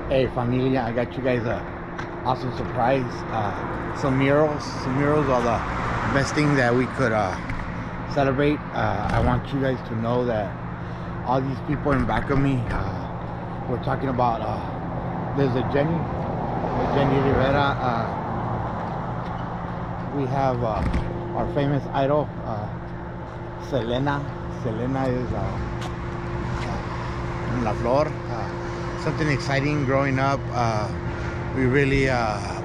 Hey familia, I got you guys a awesome surprise. Some murals. Some murals are the best thing that we could celebrate. I want you guys to know that all these people in back of me, we're talking about. There's a Jenny Rivera. We have our famous idol, Selena. Selena is La Flor. Something exciting growing up. We really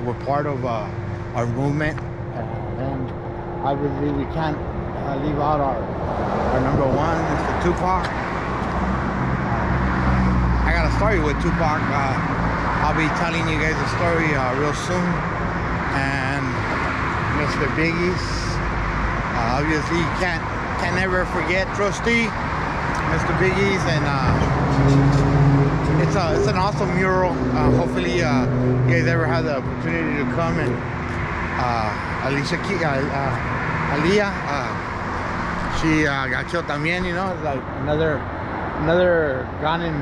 were part of our movement, and obviously we can't leave out our number one, Mr. Tupac. I got a story with Tupac. I'll be telling you guys a story real soon. And Mr. Biggie's, obviously you can't never forget Trusty, Mr. Biggie's, and it's an awesome mural. Hopefully you guys ever have the opportunity to come, and Aaliyah, she got killed también, you know. It's like another gone in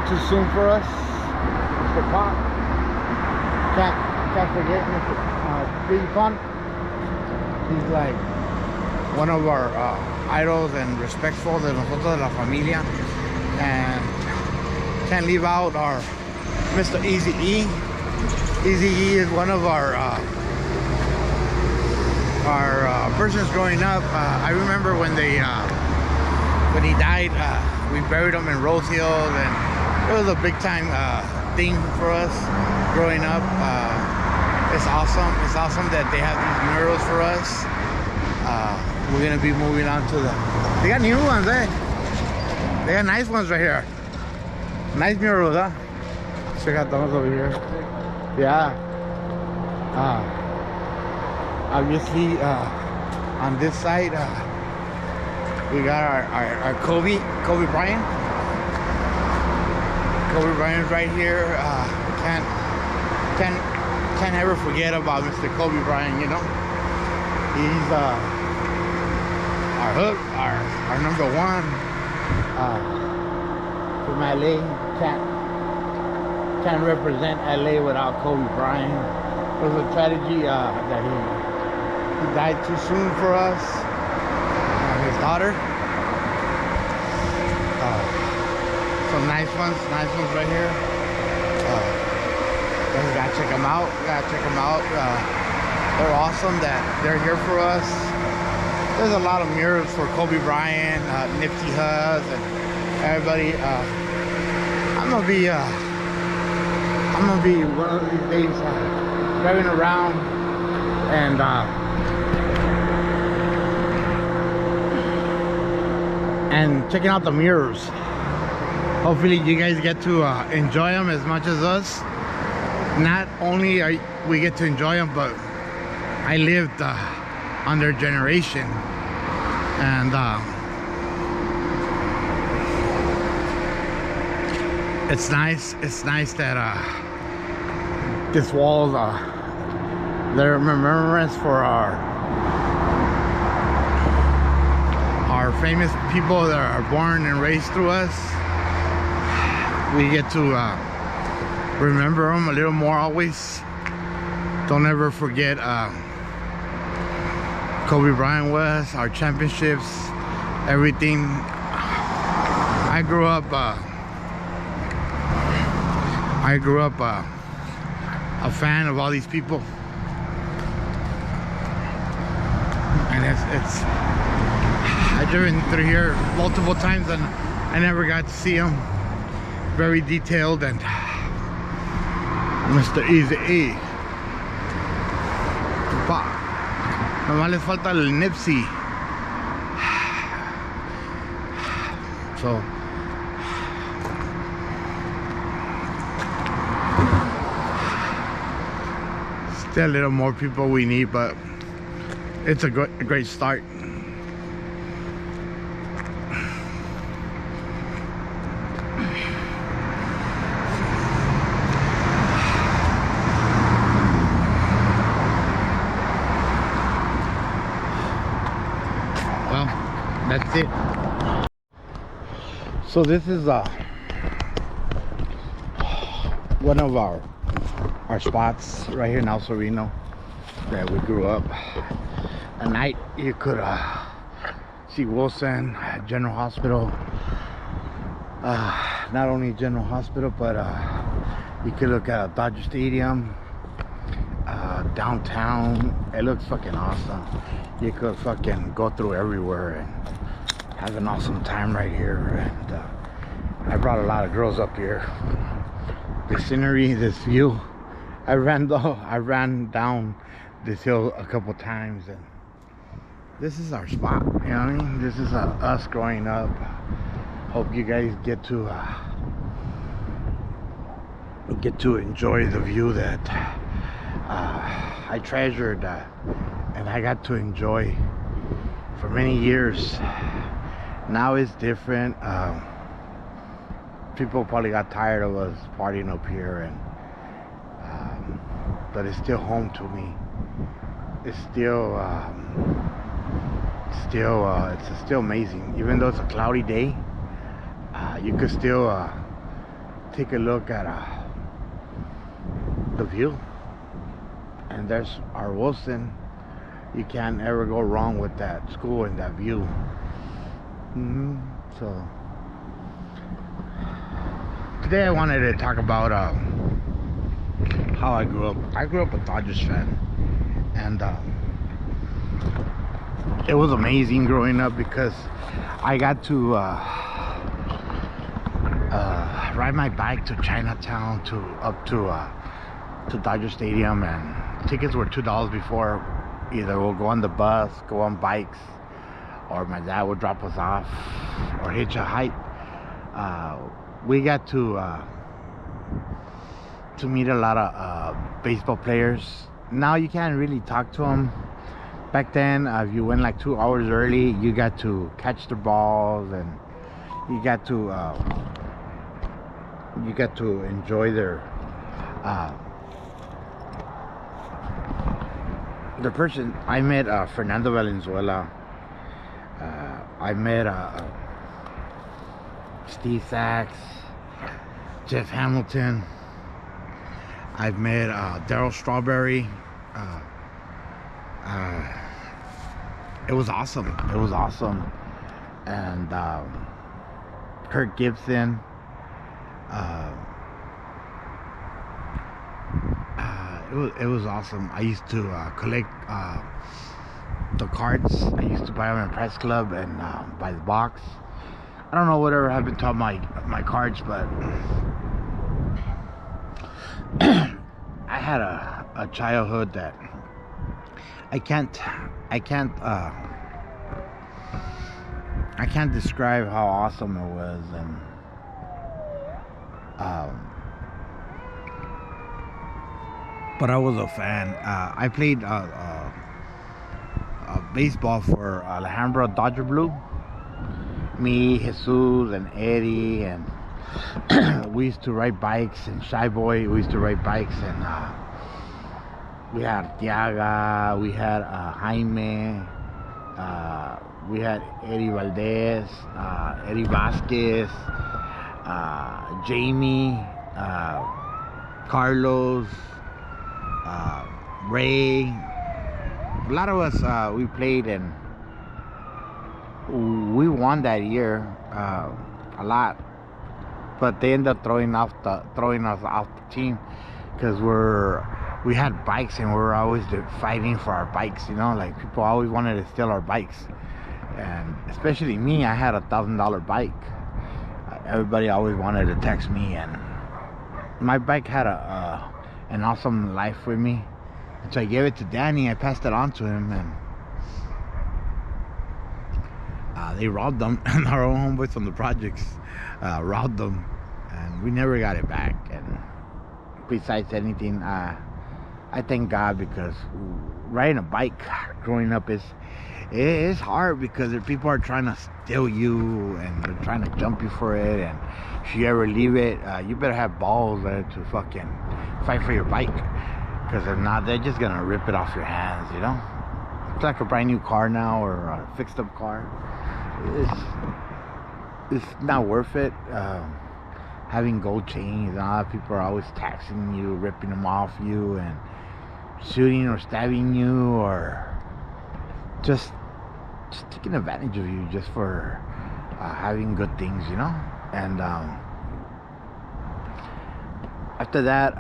too soon for us. Mr. Pop, can't forget Mr. Biggie Pun. He's like one of our idols and respectful de nosotros de la familia, and can't leave out our Mr. Eazy-E. Eazy-E is one of our persons growing up. I remember when he died, we buried him in Rose Hill, and it was a big time thing for us growing up. It's awesome. It's awesome that they have these murals for us. We're gonna be moving on to they got new ones, eh? They got nice ones right here. Nice murals, huh? Check out those over here. Yeah. Obviously, on this side, we got our Kobe Bryant. Kobe Bryant's right here. Can't ever forget about Mr. Kobe Bryant. You know, he's our hook, our number one. From LA, can't represent LA without Kobe Bryant. It was a tragedy that he died too soon for us. His daughter. Some nice ones right here. You gotta check them out. They're awesome that they're here for us. There's a lot of murals for Kobe Bryant, Nipsey Hussle, and everybody. I'm gonna be one of these days driving around and checking out the murals. Hopefully you guys get to enjoy them as much as us. Not only we get to enjoy them, but I lived on their generation, and it's nice that this wall they're remembrance for our famous people that are born and raised through us. We get to remember them a little more always. Don't ever forget Kobe Bryant was our championships, everything. I grew up a fan of all these people, and it's I've driven through here multiple times and I never got to see them. Very detailed, and Mr. Eazy-E. Nomás les falta el Nipsey. So still a little more people we need, but it's a great start. That's it. So this is one of our spots right here in El Sereno that we grew up. At night you could see Wilson General Hospital. Not only General Hospital, but you could look at Dodger Stadium, downtown. It looks fucking awesome. You could fucking go through everywhere and have an awesome time right here. And I brought a lot of girls up here. The scenery, this view. I ran down this hill a couple times, and this is our spot. You know what I mean? This is us growing up. Hope you guys get to enjoy the view that I treasured and I got to enjoy for many years. Now it's different. People probably got tired of us partying up here, and but it's still home to me. It's still it's still amazing. Even though it's a cloudy day, you could still take a look at the view. And there's our Wilson. You can't ever go wrong with that school and that view. So today I wanted to talk about how I grew up. I grew up a Dodgers fan, and it was amazing growing up because I got to ride my bike to Chinatown, up to Dodger Stadium, and tickets were $2 before. Either we'll go on the bus, go on bikes, or my dad would drop us off, or hitch a hike. We got to meet a lot of baseball players. Now you can't really talk to them. Back then, if you went like 2 hours early, you got to catch the balls, and you got to enjoy their person. I met Fernando Valenzuela. I met Steve Sachs, Jeff Hamilton. I've met Darryl Strawberry. It was awesome. It was awesome. And Kirk Gibson. It was awesome. I used to collect the cards. I used to buy them at Press Club and by the box. I don't know whatever happened to all my cards, but I had a childhood that I can't describe how awesome it was. And but I was a fan. I played baseball for Alhambra Dodger Blue. Me, Jesus, and Eddie, and we used to ride bikes, and Shy Boy, we used to ride bikes, and we had Tiaga, we had Jaime, we had Eddie Valdez, Eddie Vasquez, Jamie, Carlos, Ray. A lot of us we played, and we won that year a lot, but they ended up throwing us off the team because we had bikes, and we were always fighting for our bikes. You know, like people always wanted to steal our bikes, and especially me. I had $1,000 bike. Everybody always wanted to text me, and my bike had an awesome life with me. So I gave it to Danny. I passed it on to him, and they robbed them. And our own homeboys from the projects robbed them, and we never got it back. And besides anything, I thank God, because riding a bike growing up it's hard, because people are trying to steal you, and they're trying to jump you for it. And if you ever leave it, you better have balls to fucking fight for your bike, because if not, they're just gonna rip it off your hands. You know, it's like a brand new car now, or a fixed up car. It's not worth it. having gold chains, and all that. People are always taxing you, ripping them off you, and shooting or stabbing you, or just taking advantage of you just for having good things, you know. And after that,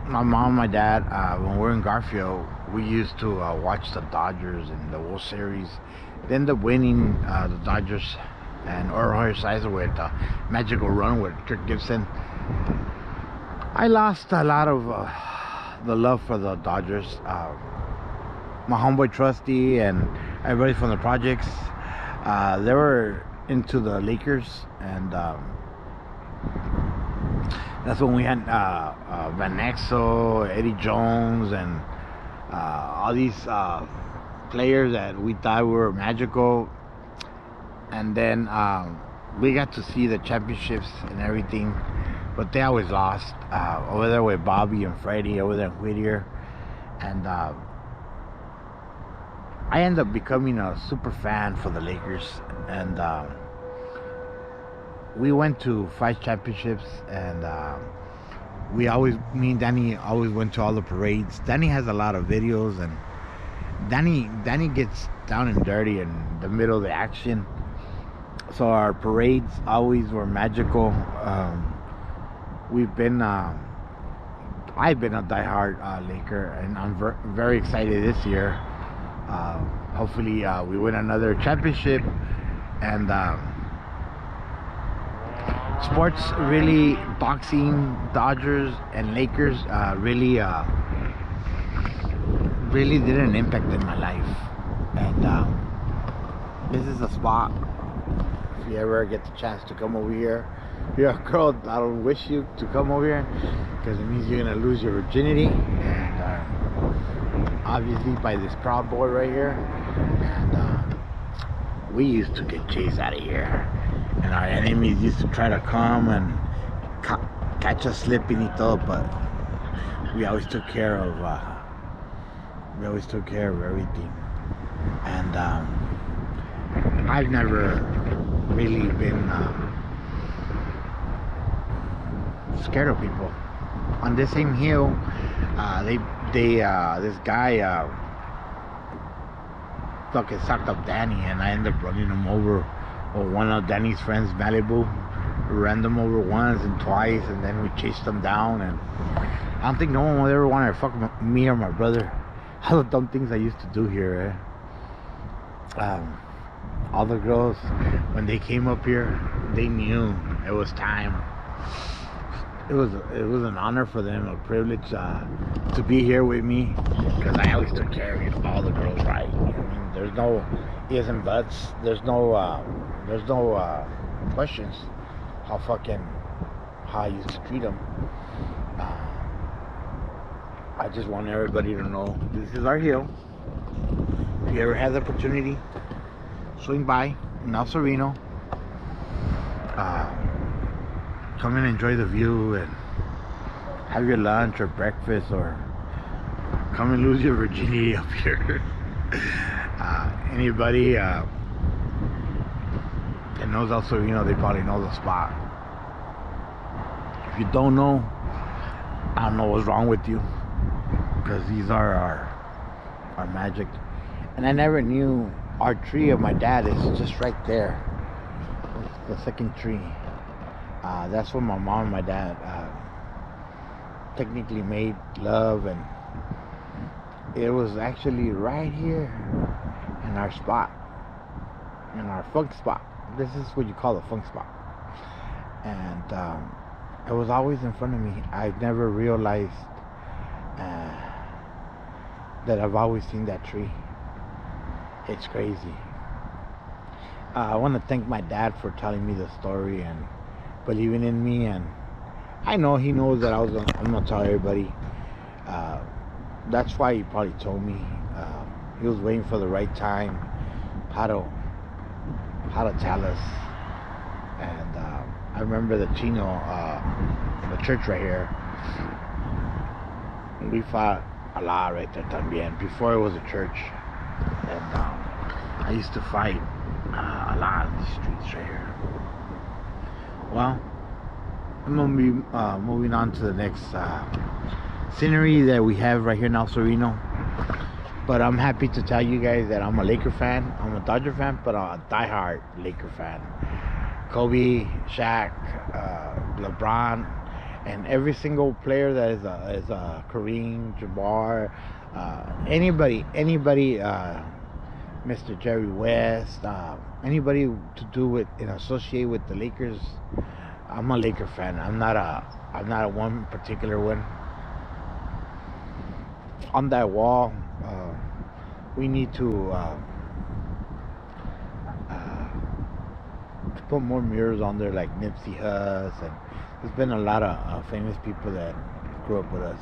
my mom and my dad, when we were in Garfield, we used to watch the Dodgers and the World Series. They ended up winning the Dodgers and Jorge Sizer with a magical run with Kirk Gibson. I lost a lot of the love for the Dodgers. My homeboy Trusty and everybody from the projects, they were into the Lakers, and that's when we had Van Exel, Eddie Jones, and all these players that we thought were magical. And then we got to see the championships and everything, but they always lost. Over there with Bobby and Freddie, over there in Whittier. And I ended up becoming a super fan for the Lakers. And we went to 5 championships, and me and Danny always went to all the parades. Danny has a lot of videos, and Danny gets down and dirty in the middle of the action. So our parades always were magical. I've been a diehard Laker, and I'm very excited this year. Hopefully we win another championship. And sports, really, boxing, Dodgers and Lakers really did an impact in my life. And this is a spot, if you ever get the chance to come over here. If you're a girl, I don't wish you to come over here, because it means you're gonna lose your virginity. And obviously by this Proud Boy right here. And we used to get chased out of here, and our enemies used to try to come and catch us slipping and all, but we always took care of everything. And I've never really been scared of people. On this same hill, this guy fucking sucked up Danny, and I ended up running him over. Or one of Danny's friends, Malibu, ran them over once and twice, and then we chased them down. And I don't think no one would ever want to fuck me or my brother. All the dumb things I used to do here. All the girls, when they came up here, they knew it was time. It was an honor for them, a privilege to be here with me, because I always took care of all the girls right. I mean, there's no ifs and buts. There's no questions how I used to treat them. I just want everybody to know this is our hill. If you ever have the opportunity, swing by in El Sereno. Come and enjoy the view and have your lunch or breakfast, or come and lose your virginity up here. Anybody that knows El Sereno, they probably know the spot. If you don't know, I don't know what's wrong with you, because these are our magic. And I never knew our tree of my dad is just right there. It's the second tree. That's when my mom and my dad technically made love, and it was actually right here in our spot, in our funk spot. This is what you call a funk spot. And it was always in front of me. I've never realized that I've always seen that tree. It's crazy. I want to thank my dad for telling me the story and believing in me, and I know he knows that I'm gonna tell everybody. That's why he probably told me. He was waiting for the right time, how to tell us. And I remember the Chino, the church right here. We fought a lot right there también, before it was a church. And I used to fight a lot in these streets right here. Well, I'm gonna be moving on to the next scenery that we have right here in El Sereno. But I'm happy to tell you guys that I'm a Laker fan. I'm a Dodger fan, but I'm a diehard Laker fan. Kobe, Shaq, LeBron, and every single player that is a Kareem, Jabbar, anybody, Mr. Jerry West, anybody to do with and associate with the Lakers. I'm a Laker fan. I'm not a one particular one. On that wall, we need to put more mirrors on there, like Nipsey Hussle, and there's been a lot of famous people that grew up with us.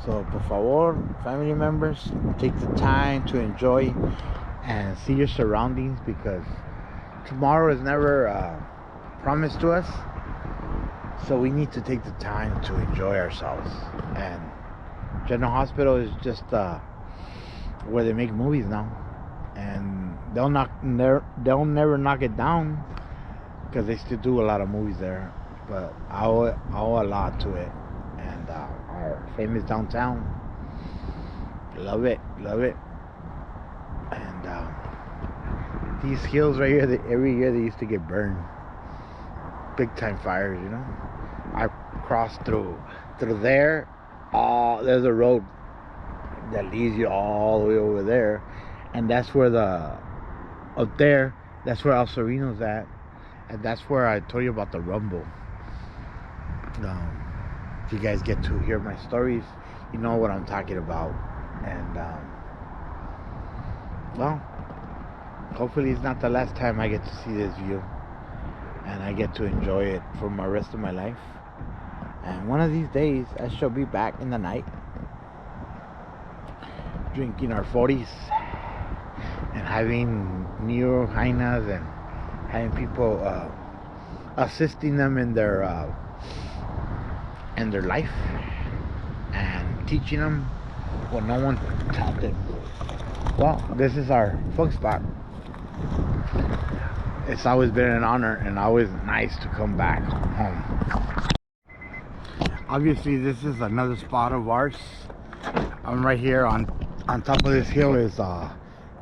So, por favor, family members, take the time to enjoy and see your surroundings, because tomorrow is never promised to us. So we need to take the time to enjoy ourselves. And General Hospital is just where they make movies now, and they'll never knock it down, because they still do a lot of movies there. But I owe a lot to it, and our famous downtown, love it. And these hills right here, every year they used to get burned, big time fires. I crossed through there. There's a road that leads you all the way over there, and that's where up there, that's where El Sereno's at, and that's where I told you about the rumble. If you guys get to hear my stories, you know what I'm talking about. And well, hopefully it's not the last time I get to see this view, and I get to enjoy it for the rest of my life. And one of these days, I shall be back in the night, drinking our 40s and having new hyenas, and having people assisting them in their life, and teaching them what no one taught them. Well, this is our funk spot. It's always been an honor and always nice to come back home. Obviously, this is another spot of ours. I'm right here on top of this hill is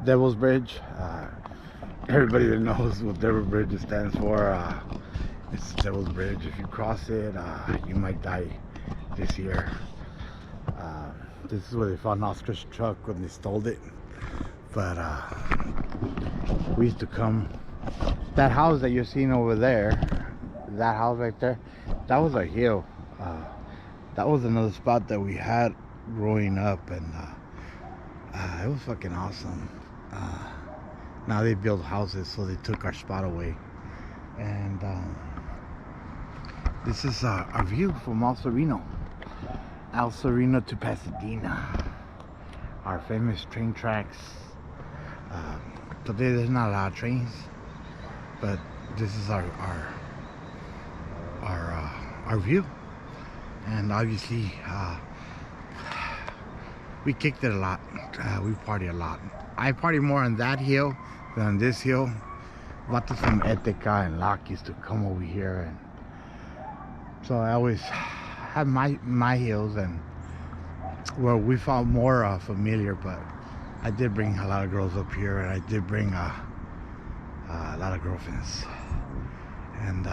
Devil's Bridge. Everybody that knows what Devil's Bridge stands for, it's Devil's Bridge. If you cross it, you might die this year. This is where they found Oscar's truck when they stole it. But we used to come. That house that you're seeing over there, that house right there, that was a hill. That was another spot that we had growing up, and it was fucking awesome. Now they build houses, so they took our spot away. And this is our view from El Sereno to Pasadena, our famous train tracks. Today there's not a lot of trains, but this is our view. And obviously we kicked it a lot. We party a lot. I party more on that hill than on this hill. Vatos from Etica and Locke used to come over here, and so I always have my hills, and well, we felt more familiar. But I did bring a lot of girls up here, and I did bring a lot of girlfriends, and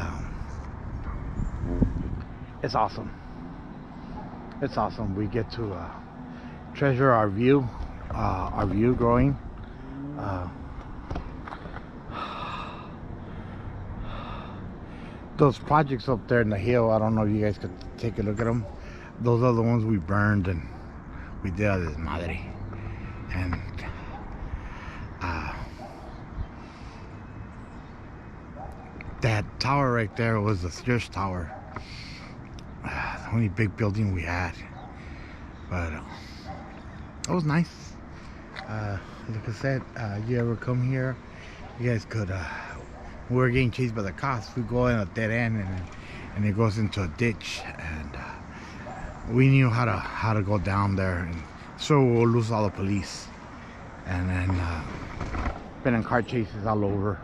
it's awesome. It's awesome. We get to treasure our view growing. Those projects up there in the hill, I don't know if you guys could take a look at them. Those are the ones we burned, and we did a desmadre. And that tower right there was the Sears Tower. The only big building we had. But it was nice. Like I said, you ever come here, you guys could we were getting chased by the cops. We go in a dead end, and it goes into a ditch, and we knew how to go down there, and so we'll lose all the police. And then been in car chases all over.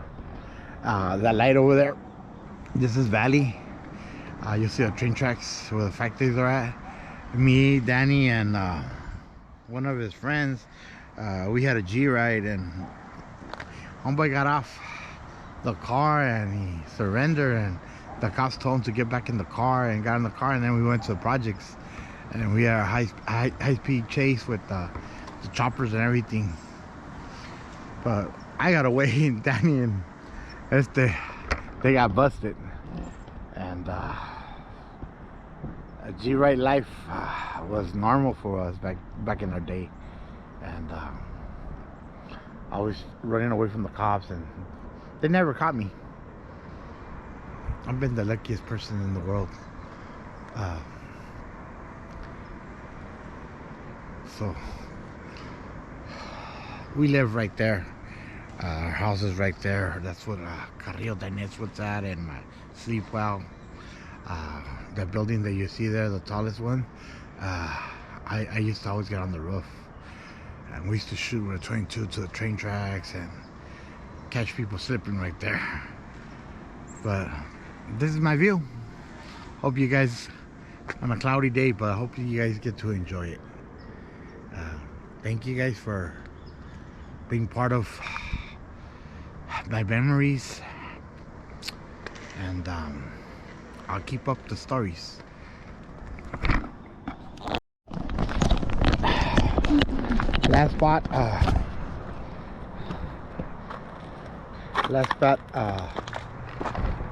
That light over there, this is Valley. You'll see the train tracks where the factories are at. Me, Danny, and one of his friends, we had a G ride, and homeboy got off the car and he surrendered, and the cops told him to get back in the car, and got in the car, and then we went to the projects, and we had a high-speed chase with the choppers and everything. But I got away, and Danny and they got busted. And a G-Ride life was normal for us back in our day. And I was running away from the cops, and they never caught me. I've been the luckiest person in the world. So we live right there. Our house is right there. That's what Carrillo Danet's what's at, and my sleep well. The building that you see there, the tallest one, I used to always get on the roof, and we used to shoot with a 22 to the train tracks and catch people slipping right there. But this is my view. Hope you guys, on a cloudy day, but I hope you guys get to enjoy it. Thank you guys for being part of my memories, and I'll keep up the stories. Last spot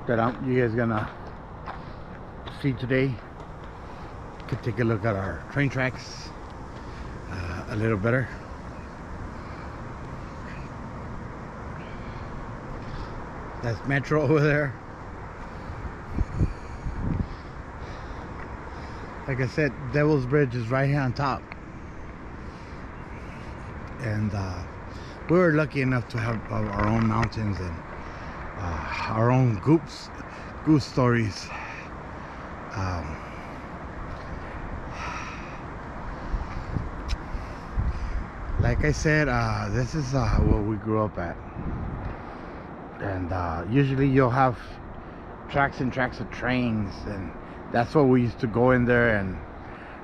that you guys gonna see today. You can take a look at our train tracks a little better. That's Metro over there. Like I said, Devil's Bridge is right here on top. And we were lucky enough to have our own mountains and our own goose stories. Like I said, this is where we grew up at. And usually you'll have tracks and tracks of trains, and that's what we used to go in there and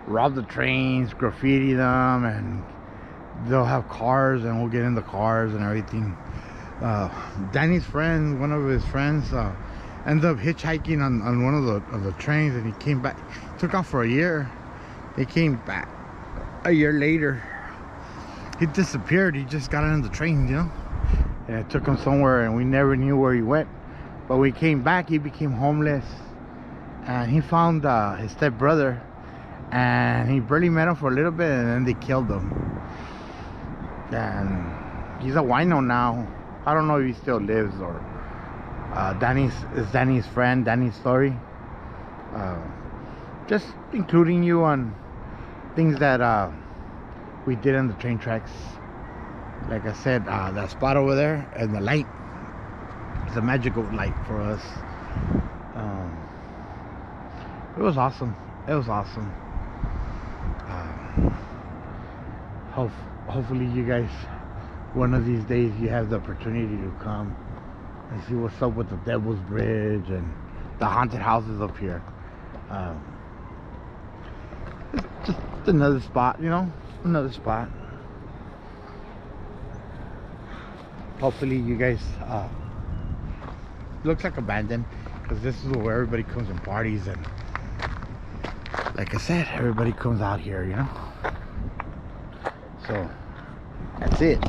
rob the trains, graffiti them, and they'll have cars, and we'll get in the cars and everything. Danny's friend, one of his friends, ended up hitchhiking on one of the trains, and he came back, took off for a year. He came back a year later. He disappeared. He just got on the train, you know, and it took him somewhere, and we never knew where he went. But when he came back, he became homeless, and he found his stepbrother, and he barely met him for a little bit, and then they killed him. And he's a wino now. I don't know if he still lives, or Danny's friend, Danny's story. Just including you on things that we did on the train tracks. Like I said, that spot over there and the light is a magical light for us. It was awesome. It was awesome. Hopefully you guys, one of these days, you have the opportunity to come and see what's up with the Devil's Bridge and the haunted houses up here. It's just another spot, you know, another spot. Hopefully you guys, looks like abandoned, because this is where everybody comes and parties, and like I said, everybody comes out here, you know. So that's it.